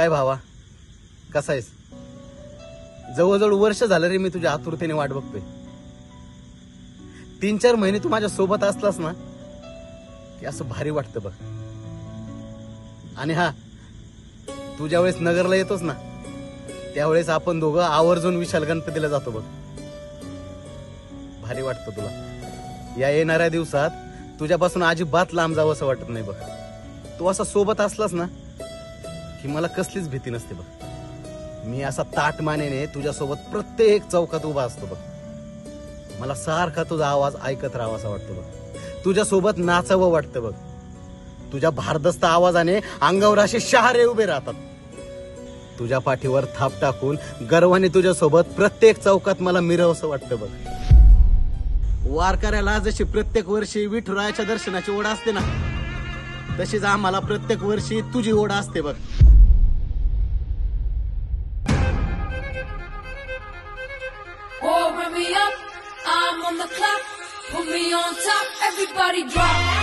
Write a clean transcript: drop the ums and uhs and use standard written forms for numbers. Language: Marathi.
काय भावा, कसा आहेस? जवळजवळ वर्ष झालं रे मी तुझ्या आतुरतेने वाट बघतोय. 3-4 महिने तू माझ्या सोबत असलास ना की असं भारी वाटतं बघ. आणि हा, तू ज्या वेळेस नगरला येतोस ना त्यावेळेस आपण दोघं आवर्जून विशाल गणपतीला जातो बघ. भारी वाटतं तुला. या येणाऱ्या दिवसात तुझ्यापासून अजिबात लांब जावं असं वाटत नाही बघ. तू असा सोबत असलास ना की मला कसलीच भीती नसते बघ. मी असा ताटमानेने तुझ्यासोबत प्रत्येक चौकात उभा असतो बघ. मला सारखा तुझा आवाज ऐकत राहावा असं वाटतं बघ. तुझ्यासोबत नाचावं वाटतं बघ. तुझ्या भारदस्त आवाजाने अंगावर असे शहारे उभे राहतात. तुझ्या पाठीवर थाप टाकून गर्वाने तुझ्यासोबत प्रत्येक चौकात मला मिरवसं वाटतं बघ. वारकऱ्याला जशी प्रत्येक वर्षी विठुरायाच्या दर्शनाची ओढ असते ना तशीच आम्हाला प्रत्येक वर्षी तुझी ओढ असते बघ. Oh, bring me up, I'm on the clock. Put me on top, everybody drop.